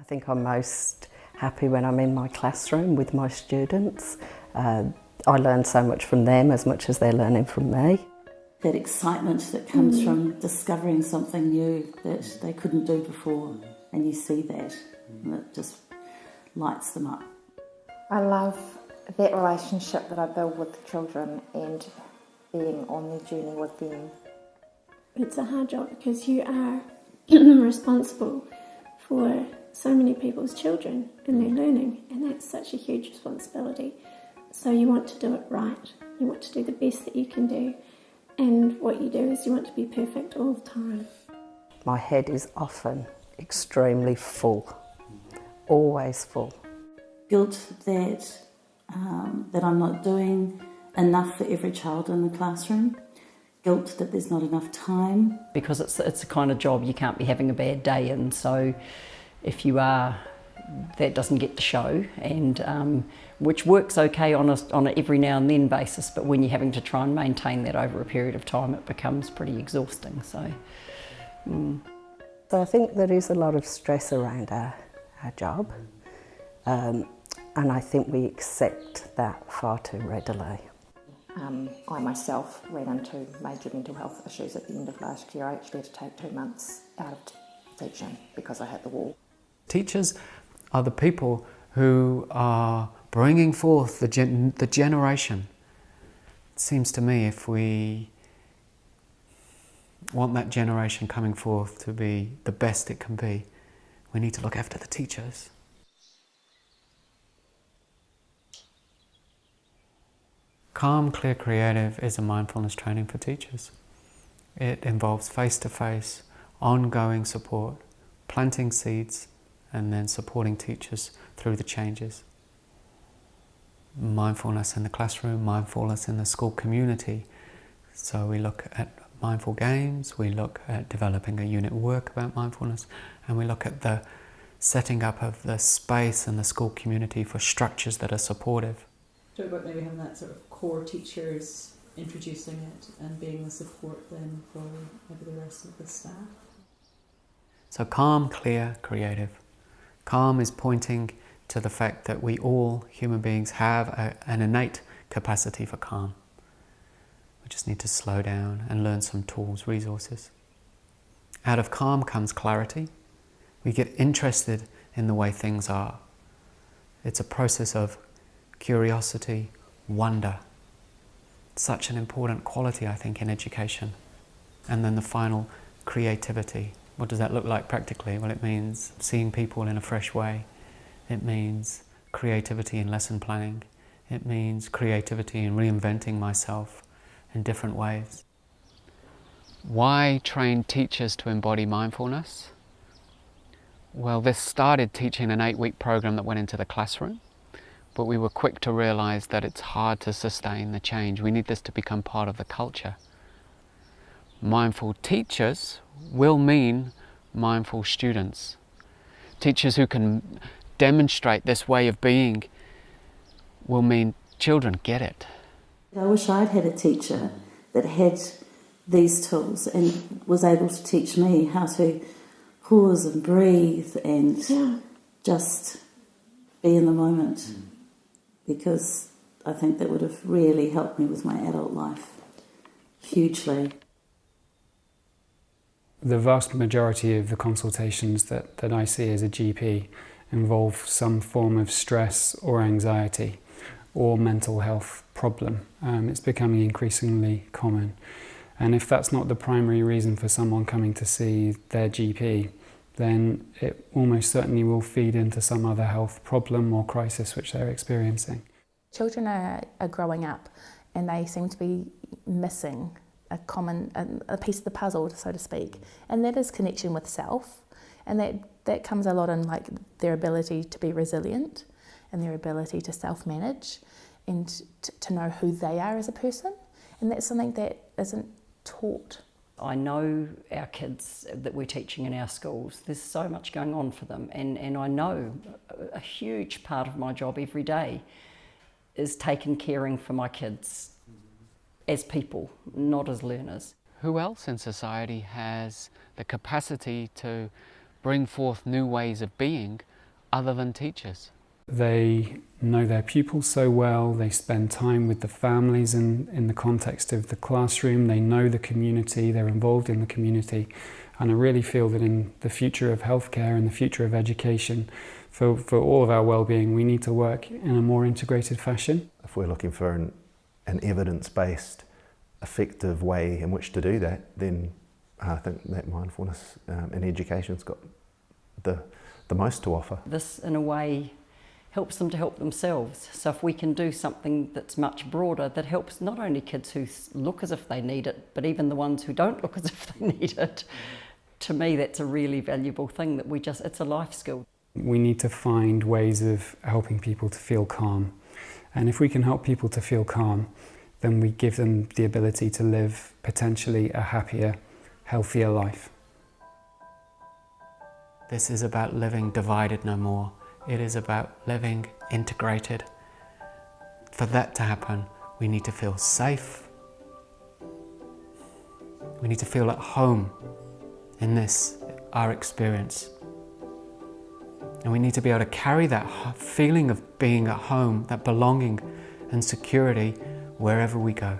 think I'm most happy when I'm in my classroom with my students. I learn so much from them as much as they're learning from me. That excitement that comes from discovering something new that they couldn't do before, and you see that, and it just lights them up. I love that relationship that I build with the children and being on their journey with them. It's a hard job because you are responsible for so many people's children and their learning, and that's such a huge responsibility. So you want to do it right, you want to do the best that you can do, and what you do is you want to be perfect all the time. My head is often extremely full, always full. Guilt that I'm not doing enough for every child in the classroom. Guilt that there's not enough time. Because it's a kind of job you can't be having a bad day in, so if you are, that doesn't get to show, and which works okay on a every now and then basis, but when you're having to try and maintain that over a period of time, it becomes pretty exhausting. So I think there is a lot of stress around our job, and I think we accept that far too readily. I myself ran into major mental health issues at the end of last year. I actually had to take 2 months out of teaching because I hit the wall. Teachers are the people who are bringing forth the generation. It seems to me if we want that generation coming forth to be the best it can be, we need to look after the teachers. Calm, Clear, Creative is a mindfulness training for teachers. It involves face-to-face, ongoing support, planting seeds, and then supporting teachers through the changes. Mindfulness in the classroom, mindfulness in the school community. So we look at mindful games, we look at developing a unit work about mindfulness, and we look at the setting up of the space and the school community for structures that are supportive. Talk about maybe having that sort of core teachers introducing it and being the support then for maybe the rest of the staff. So calm, clear, creative. Calm is pointing to the fact that we all, human beings, have an innate capacity for calm. We just need to slow down and learn some tools, resources. Out of calm comes clarity. We get interested in the way things are. It's a process of curiosity, wonder. Such an important quality, I think, in education. And then the final, creativity. What does that look like practically? Well, it means seeing people in a fresh way. It means creativity in lesson planning. It means creativity in reinventing myself in different ways. Why train teachers to embody mindfulness? Well, this started teaching an 8-week program that went into the classroom, but we were quick to realize that it's hard to sustain the change. We need this to become part of the culture. Mindful teachers will mean mindful students. Teachers who can demonstrate this way of being will mean children get it. I wish I'd had a teacher that had these tools and was able to teach me how to pause and breathe and just be in the moment, because I think that would have really helped me with my adult life hugely. The vast majority of the consultations that I see as a GP involve some form of stress or anxiety or mental health problem. It's becoming increasingly common. And if that's not the primary reason for someone coming to see their GP, then it almost certainly will feed into some other health problem or crisis which they're experiencing. Children are growing up and they seem to be missing a piece of the puzzle, so to speak, and that is connection with self, and that comes a lot in like their ability to be resilient and their ability to self-manage and to know who they are as a person, and that's something that isn't taught. I know our kids that we're teaching in our schools, there's so much going on for them, and I know a huge part of my job every day is caring for my kids as people, not as learners. Who else in society has the capacity to bring forth new ways of being other than teachers. They know their pupils so well, they spend time with the families in the context of the classroom, they know the community, they're involved in the community, and I really feel that in the future of healthcare and the future of education, for all of our well-being, we need to work in a more integrated fashion. If we're looking for an evidence-based, effective way in which to do that, then I think that mindfulness in education's got the most to offer. This, in a way, helps them to help themselves. So if we can do something that's much broader, that helps not only kids who look as if they need it, but even the ones who don't look as if they need it, to me that's a really valuable thing that it's a life skill. We need to find ways of helping people to feel calm. And if we can help people to feel calm, then we give them the ability to live potentially a happier, healthier life. This is about living divided no more. It is about living integrated. For that to happen, we need to feel safe. We need to feel at home in this, our experience. And we need to be able to carry that feeling of being at home, that belonging and security wherever we go.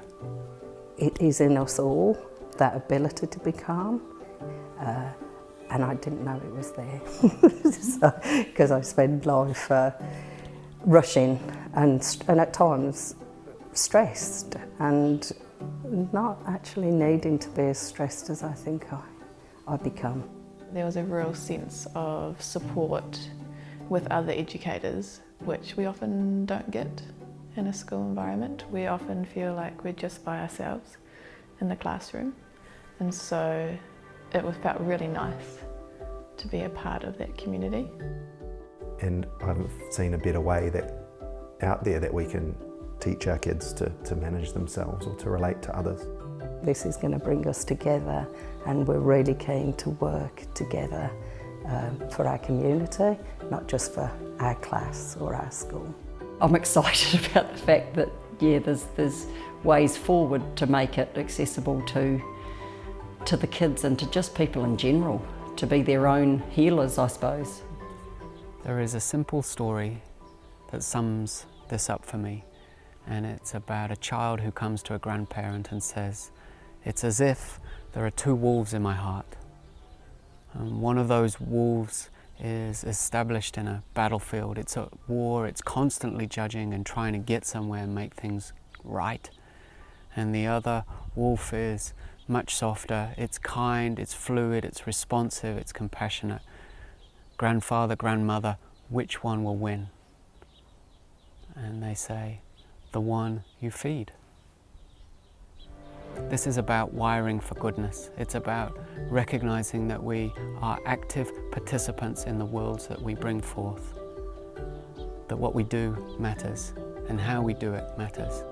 It is in us all, that ability to be calm. And I didn't know it was there because I spend life rushing and at times stressed and not actually needing to be as stressed as I think I become. There was a real sense of support with other educators, which we often don't get in a school environment. We often feel like we're just by ourselves in the classroom, and so it felt really nice to be a part of that community. And I haven't seen a better way out there that we can teach our kids to manage themselves or to relate to others. This is going to bring us together, and we're really keen to work together for our community, not just for our class or our school. I'm excited about the fact that there's ways forward to make it accessible to the kids and to just people in general, to be their own healers, I suppose. There is a simple story that sums this up for me, and it's about a child who comes to a grandparent and says, "It's as if there are two wolves in my heart. And one of those wolves is established in a battlefield. It's at war, it's constantly judging and trying to get somewhere and make things right. And the other wolf is much softer, it's kind, it's fluid, it's responsive, it's compassionate. Grandfather, grandmother, which one will win?" And they say, "The one you feed." This is about wiring for goodness. It's about recognizing that we are active participants in the worlds that we bring forth, that what we do matters and how we do it matters.